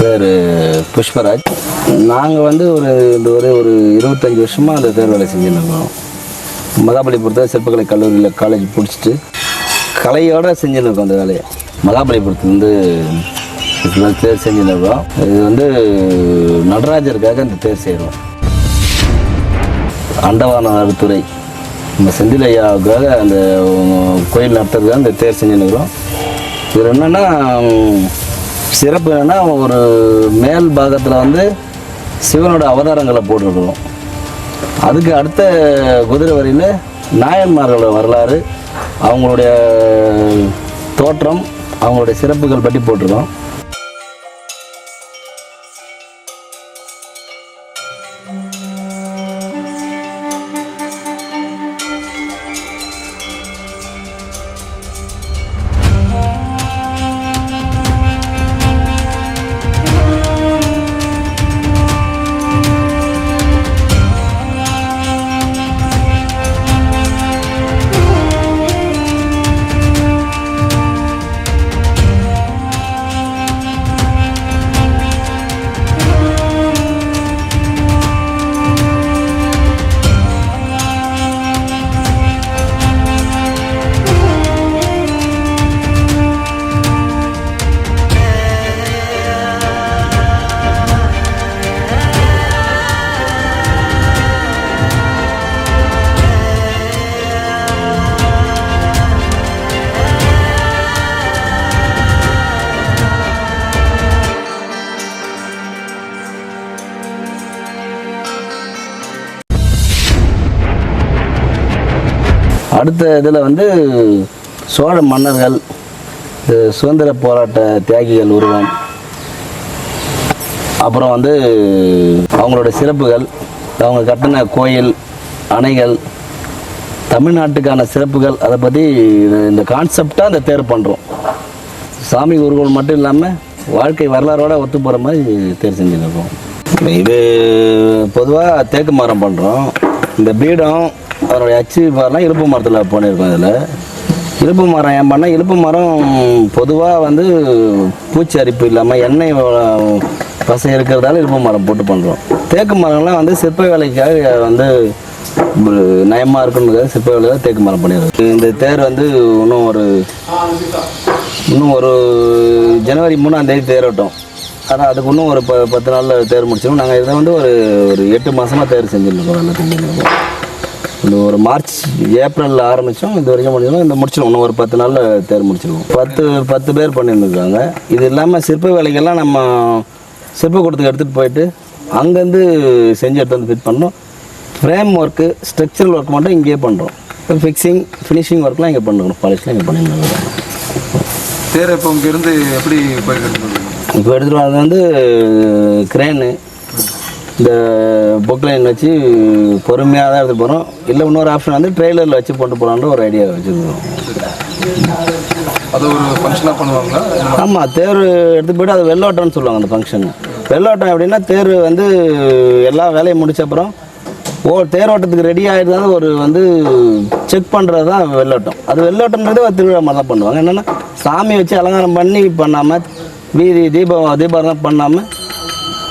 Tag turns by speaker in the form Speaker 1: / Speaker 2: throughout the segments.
Speaker 1: பேர் புஷ்பராஜ். நாங்கள் வந்து ஒரு 25 வருஷமாக அந்த தேர் வேலை செஞ்சுருக்கோம். மகாபலிபுரத்தில் சிற்பக்கலை கல்லூரியில் காலேஜ் பிடிச்சிட்டு கலையோடு செஞ்சுருக்கோம் அந்த வேலையை. மகாபலிபுரத்துலேருந்து தேர் செஞ்சுருக்கோம். இது வந்து நடராஜருக்காக அந்த தேர் செய்கிறோம். அண்டவான அறுத்துறை நம்ம செந்தில் ஐயாவுக்காக அந்த கோயில் நடத்துறதுக்காக அந்த தேர் செஞ்சுருக்கிறோம். இது என்னென்னா சிறப்பு என்னென்னா, ஒரு மேல் பாகத்தில் வந்து சிவனோட அவதாரங்களை போட்டிருக்கிறோம். அதுக்கு அடுத்த குதிரை வரியில் நாயன்மார்களோட வரலாறு, அவங்களுடைய தோற்றம், அவங்களுடைய சிறப்புகள் பற்றி போட்டிருக்கோம். அடுத்த இதில் வந்து சோழ மன்னர்கள், சுதந்திர போராட்ட தியாகிகள் உருவம், அப்புறம் வந்து அவங்களோட சிறப்புகள், அவங்க கட்டின கோயில், அணைகள், தமிழ்நாட்டுக்கான சிறப்புகள், அதை பற்றி இந்த கான்செப்டாக அந்த தேர் பண்ணுறோம். சாமி ஊர்வலம் மட்டும் இல்லாமல் வாழ்க்கை வரலாறோடு ஒத்து போகிற மாதிரி தேர் செஞ்சுருக்கோம். இது பொதுவாக தேக்கு மரம் பண்ணுறோம். இந்த பீடம் அதனுடைய அச்சு பாருலாம் இலுப்பு மரத்தில் பண்ணியிருக்கோம். இதில் இலுப்பு மரம் ஏன் பண்ணால், இலுப்பு மரம் பொதுவாக வந்து பூச்சி அரிப்பு இல்லாமல் எண்ணெய் பசை இருக்கிறதால இலுப்பு மரம் போட்டு பண்ணுறோம். தேக்கு மரம்லாம் வந்து சிற்ப வேலைக்காக வந்து நயமாக இருக்குன்னு சிற்ப வேலையாக தேக்கு மரம் பண்ணிடுறோம். இந்த தேர் வந்து இன்னும் ஒரு ஜனவரி 3ஆம் தேதி தேரோட்டம். ஆனால் அதுக்கு இன்னும் ஒரு 10 நாளில் தேர் முடிச்சிடும். நாங்கள் இதை வந்து ஒரு 8 மாதமாக தேர் செஞ்சுருக்கோம். நல்லா செஞ்சுருக்கோம். இந்த ஒரு மார்ச் ஏப்ரலில் ஆரம்பித்தோம், இது வரைக்கும் முடிஞ்சிடும். இந்த முடிச்சிடும், இன்னும் ஒரு 10 நாளில் தேர் முடிச்சிடுவோம். 10 பேர் பண்ணியிருந்துருக்காங்க. இது இல்லாமல் சிற்ப வேலைகள்லாம் நம்ம சிற்பக்கூடத்துக்கு எடுத்துகிட்டு போயிட்டு அங்கேருந்து செஞ்சு எடுத்து வந்து ஃபிட் பண்ணோம். ஃப்ரேம் ஒர்க்கு, ஸ்ட்ரக்சரல் ஒர்க் மட்டும் இங்கேயே பண்ணுறோம். இப்போ ஃபிக்ஸிங், ஃபினிஷிங் ஒர்க்லாம் இங்கே பண்ணுறோம். பாலிஷ்லாம் இங்கே பண்ணியிருந்தாங்க.
Speaker 2: தேர் இப்போ இங்கேருந்து எப்படி போயிருக்கிறது?
Speaker 1: இப்போ எடுத்துகிட்டு வரது வந்து கிரேனு, இந்த பொக்லைன் வச்சு பொறுமையாக தான் எடுத்து போகிறோம். இல்லை இன்னொரு ஆப்ஷன் வந்து ட்ரெய்லரில் வச்சு போட்டு போகலான்ற ஒரு ஐடியா வச்சுருக்கோம்.
Speaker 2: அது ஒரு ஃபங்க்ஷனாக பண்ணுவாங்களா?
Speaker 1: ஆமாம், தேர் எடுத்து போய்ட்டு அது வெள்ளோட்டம்னு சொல்லுவாங்க. அந்த ஃபங்க்ஷன் வெள்ளோட்டம் எப்படின்னா, தேர் வந்து எல்லா வேலையும் முடிச்ச அப்புறம் தேரோட்டத்துக்கு ரெடி ஆகிடுறது ஒரு வந்து செக் பண்ணுறது தான் வெள்ளோட்டம். அது வெள்ளோட்டம்ன்றது ஒரு திருவிழா மாதிரி தான் பண்ணுவாங்க. என்னென்னா, சாமி வச்சு அலங்காரம் பண்ணி பண்ணாமல், வீதி தீபாரம் பண்ணாமல்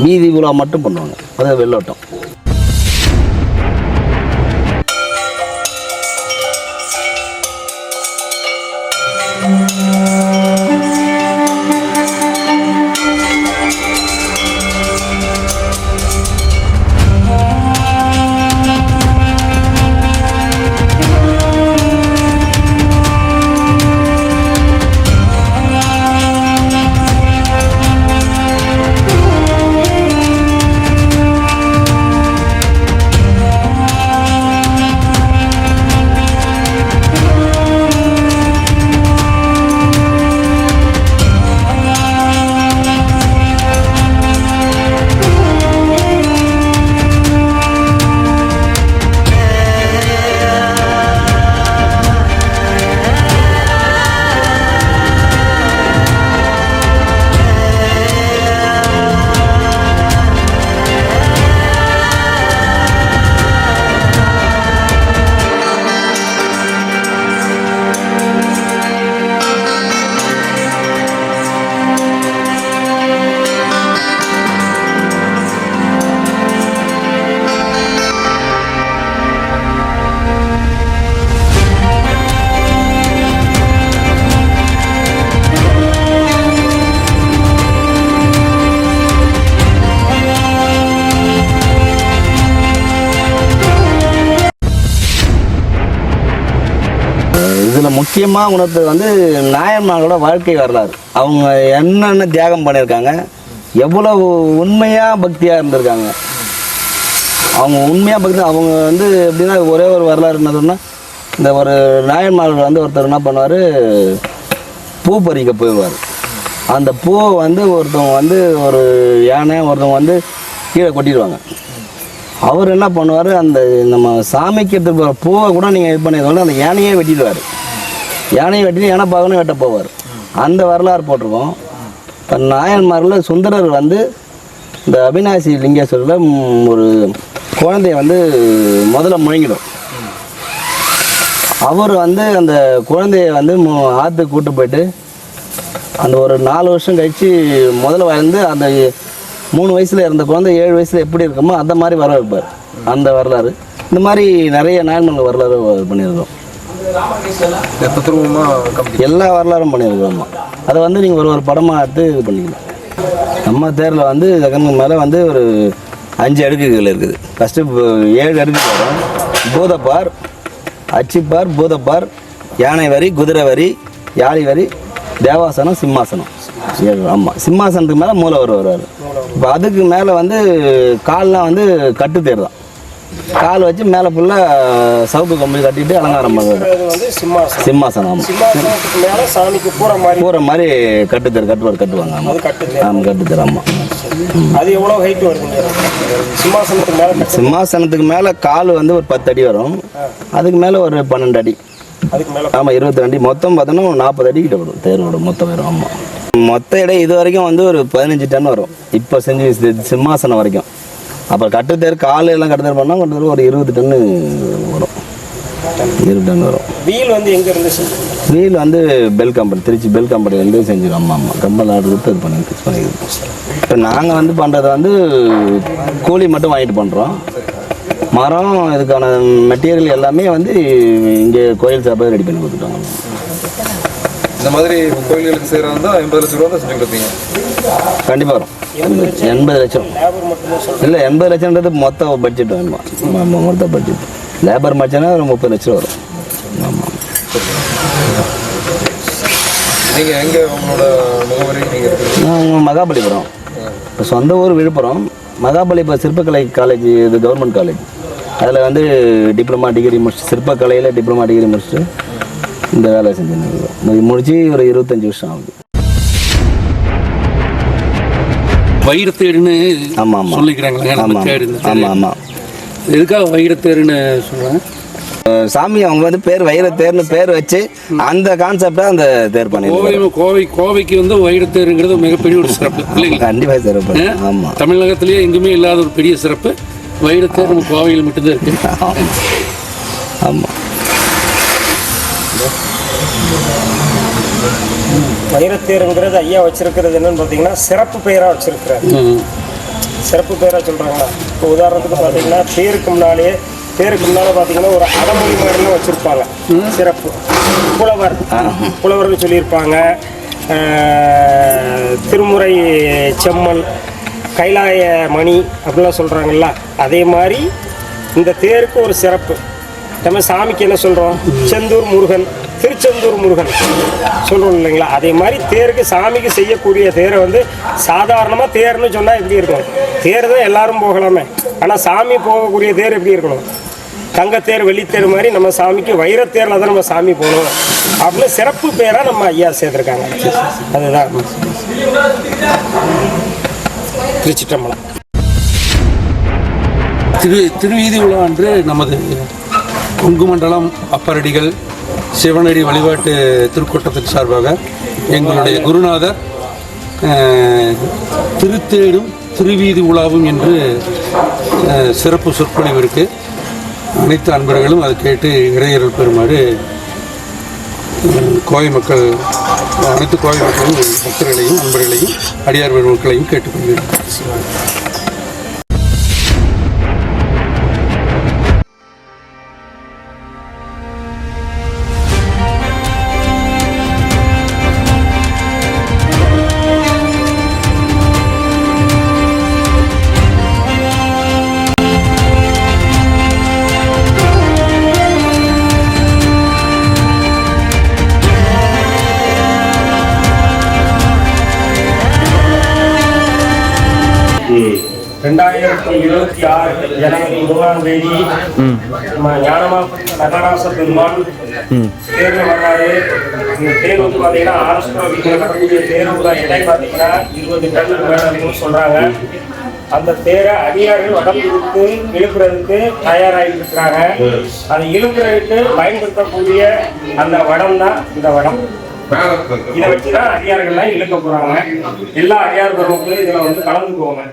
Speaker 1: வீதி உலா மட்டும் பண்ணுவாங்க. அது வெள்ளோட்டம். அந்த முக்கியமாக உணர்த்தது வந்து நாயன்மார்களோட வாழ்க்கை வரலாறு. அவங்க என்னென்ன தியாகம் பண்ணியிருக்காங்க, எவ்வளவு உண்மையாக பக்தியாக இருந்திருக்காங்க. அவங்க உண்மையாக பக்தி அவங்க வந்து எப்படின்னா ஒரே ஒரு வரலாறு என்ன சொன்னால், இந்த ஒரு நாயன்மார்கள் வந்து ஒருத்தர் என்ன பண்ணுவார், பூ பறிக்க போயிடுவார். அந்த பூவை வந்து ஒருத்தவங்க வந்து ஒரு யானை ஒருத்தவங்க வந்து கீழே கொட்டிடுவாங்க. அவர் என்ன பண்ணுவார், அந்த நம்ம சாமிக்கு எடுத்துகிட்டு போகிற பூவை கூட நீங்கள் இது பண்ணிடுவாங்க, அந்த யானையே வெட்டிடுவார். யானையை வெட்டிட்டு யானை பார்க்கணும் வெட்ட போவார். அந்த வரலாறு போட்டிருக்கோம். இப்போ நாயன்மாரில் சுந்தரர் வந்து இந்த அவிநாசி லிங்கேஸ்வரில் ஒரு குழந்தைய வந்து முதல்ல முழங்கிடும். அவர் வந்து அந்த குழந்தைய வந்து ஆற்றுக்கு கூட்டு போயிட்டு அந்த ஒரு 4 வருஷம் கழித்து முதல்ல வந்து அந்த 3 வயசில் இருந்த குழந்தை 7 வயசில் எப்படி இருக்குமோ அந்த மாதிரி வர வைப்பார். அந்த வரலாறு இந்த மாதிரி நிறைய நாயன்மார்கள் வரலாறு பண்ணியிருக்கோம். எல்லா வரலாறும் பண்ணியிருக்கோம். அதை வந்து நீங்கள் ஒரு படமாக எடுத்து இது பண்ணிக்கலாம். நம்ம தேரில் வந்து கண்ணுக்கு மேலே வந்து ஒரு 5 அடுக்குகள் இருக்குது. ஃபஸ்ட்டு 7 அடுக்கு வரும். பூதப்பார், அச்சிப்பார், பூதப்பார், யானை வரி, குதிரை வரி, யாழி வரி, தேவாசனம், சிம்மாசனம். ஆமாம், சிம்மாசனத்துக்கு மேலே மூலவர் வருவார். இப்போ அதுக்கு மேலே வந்து கால்லாம் வந்து கட்டு தேர் தான். கால் வச்சு மேலே ஃபுல்லாக சவுக்கு கம்பி கட்டிட்டு அலங்காரம் பண்ணுவார். சிம்மாசனம். ஆமாம், பூரை மாதிரி கட்டுத்தேர் கட்டுவாங்க. ஆமாம், கட்டுத்தேர். ஆமாம்.
Speaker 3: அது எவ்வளோ ஹைட் வருதுங்க சிம்மாசனத்துக்கு மேலே?
Speaker 1: சிம்மாசனத்துக்கு மேலே கால் வந்து ஒரு 10 அடி வரும். அதுக்கு மேலே ஒரு 12 அடி.
Speaker 3: அதுக்கு மேலே
Speaker 1: ஆமாம் 22 அடி. மொத்தம் பார்த்தோன்னா 40 அடி கிட்ட வரும் தேரோட மொத்தம் வரும். ஆமாம், மொத்த எடை இது வரைக்கும் வந்து ஒரு 15 டன் வரும். இப்போ செஞ்சு சிம்மாசனம் வரைக்கும். அப்புறம் கட்டுத்தேர் கால் எல்லாம் கட்டுத்தேர் பண்ணால் கட்டுத்தேர் ஒரு 20 டன்னு வரும். 20 டன் வரும்.
Speaker 3: வீல் வந்து எங்கே இருந்து?
Speaker 1: வீல் வந்து பெல் கம்பெனி, திருச்சி பெல் கம்பெனி வந்து செஞ்சிடும். ஆமாம் ஆமாம், கம்பெனி ஆர்டர் கொடுத்து இது பண்ணி ஃபிக்ஸ் பண்ணிக்கிறோம். இப்போ நாங்கள் வந்து பண்ணுறது வந்து கூலி மட்டும் வாங்கிட்டு பண்ணுறோம். மரம் இதுக்கான மெட்டீரியல் எல்லாமே வந்து இங்கே கோயில் சார்பாக ரெடி பண்ணி கொடுத்துட்டாங்க.
Speaker 2: இந்த மாதிரி கோயில்களுக்கு செய்கிறதா 80 லட்ச ரூபா தான் செஞ்சு கொடுப்பீங்க?
Speaker 1: கண்டிப்பாக வரும். 80 லட்சம் இல்லை, 80 லட்சம்ன்றது மொத்த பட்ஜெட் வேணுமா? ஆமாம், மொத்த பட்ஜெட். லேபர் மச்சனா ஒரு 30 லட்சம் வரும். ஆமாம்.
Speaker 2: நீங்கள் எங்கே உங்களோட முகவரி? நீங்கள்
Speaker 1: நான் மகாபலிபுரம். இப்போ சொந்த ஊர் விழுப்புரம். மகாபலிபுரம் சிற்பக்கலை காலேஜ், இது கவர்மெண்ட் காலேஜ். அதில் வந்து டிப்ளமா டிகிரி முடிச்சுட்டு, சிற்பக்கலையில் டிப்ளமா டிகிரி முடிச்சுட்டு இந்த வேலை செஞ்சுருக்கோம். முடிச்சு ஒரு 25 வருஷம் ஆகுது.
Speaker 4: வைரத்தேருன்னு
Speaker 1: ஆமாம் ஆமாம்
Speaker 4: சொல்லிக்கிறாங்க.
Speaker 1: ஆமாம் ஆமாம்.
Speaker 4: எதுக்காக வைரத்தேருன்னு சொல்கிறேன்?
Speaker 1: சாமி அவங்க வந்து பேர் வைரத்தேர்னு பேர் வச்சு அந்த கான்செப்டாக அந்த தேர் பண்ணிடுவோம்.
Speaker 4: கோவைக்கு வந்து வைரத்தேருங்கிறது மிகப்பெரிய ஒரு சிறப்பு இல்லைங்களா?
Speaker 1: கண்டிப்பாக சிறப்பு. ஆமாம்,
Speaker 4: தமிழகத்திலேயே எங்குமே இல்லாத ஒரு பெரிய சிறப்பு வைரத்தேர் நம்ம கோவையில் மட்டும்தான் இருக்கு.
Speaker 1: ஆமாம்.
Speaker 3: வைரத்தேருங்கிறது ஐயா வச்சிருக்கிறது என்னன்னு பார்த்தீங்கன்னா சிறப்பு பெயராக வச்சிருக்கிறாரு. சிறப்பு பெயராக சொல்கிறாங்களா? இப்போ உதாரணத்துக்கு பார்த்தீங்கன்னா தேருக்கு முன்னாலே பார்த்தீங்கன்னா ஒரு அடமொழி மாதிரிலாம் வச்சுருப்பாங்க. சிறப்பு புலவர்னு சொல்லியிருப்பாங்க. திருமுறை செம்மல், கைலாய மணி அப்படிலாம் சொல்கிறாங்கல்ல. அதே மாதிரி இந்த தேருக்கு ஒரு சிறப்பு. நம்ம சாமிக்கு என்ன சொல்கிறோம்? செந்தூர் முருகன், திருச்செந்தூர் முருகன் சொல்கிறோம் இல்லைங்களா? அதே மாதிரி தேருக்கு சாமிக்கு செய்யக்கூடிய தேரை வந்து சாதாரணமாக தேர்னு சொன்னால் எப்படி இருக்கும்? தேர் தான் எல்லாரும் போகலாமே. ஆனால் சாமி போகக்கூடிய தேர் எப்படி இருக்கணும்? தங்கத்தேர், வெள்ளித்தேர் மாதிரி நம்ம சாமிக்கு வைரத்தேரில் தான் நம்ம சாமி போகணும் அப்படின்னு சிறப்பு பேராக நம்ம ஐயா சேர்த்துருக்காங்க. அதுதான் திருச்சிற்றம்பலம்.
Speaker 4: திருவீதி உலா அன்று நமது கொங்கு மண்டலம் அப்பரடிகள் சிவனடி வழிபாட்டு திருக்கூட்டத்தின் சார்பாக எங்களுடைய குருநாதர் திருத்தேடும் திருவீதி உலாவும் என்று சிறப்பு சொற்பொழிவு இருக்கு. அனைத்து அன்பர்களும் அதை கேட்டு இறையருள் பெறுமாறு கோவை மக்கள், அனைத்து கோவை மக்களும் பக்தர்களையும் அன்பர்களையும் அடியார் பெருமக்களையும் கேட்டுக்கொள்கிறேன்.
Speaker 3: 2026 ஜனவரி 3ஆம் தேதி நம்ம ஞானமா நடராச பெருமான் தேர்வு வர்றாரு. இந்த தேர்வு வந்து பார்த்தீங்கன்னா ஆரஸ்புரம் வீட்டில் கட்டக்கூடிய தேர்வுல எடை பார்த்தீங்கன்னா 20 டன் வேணும்னு சொல்றாங்க. அந்த தேரை அடியார்கள் வடம் கொடுத்து இழுக்கிறதுக்கு தயாராகிட்டு இருக்கிறாங்க. அதை இழுக்கிறதுக்கு பயன்படுத்தக்கூடிய அந்த வடம் தான் இந்த வடம். இதை வச்சுதான் அடியார்கள்லாம் இழுக்க போறாங்க. எல்லா அடியார் பெருமக்களும் இதுல வந்து கலந்துக்குவாங்க.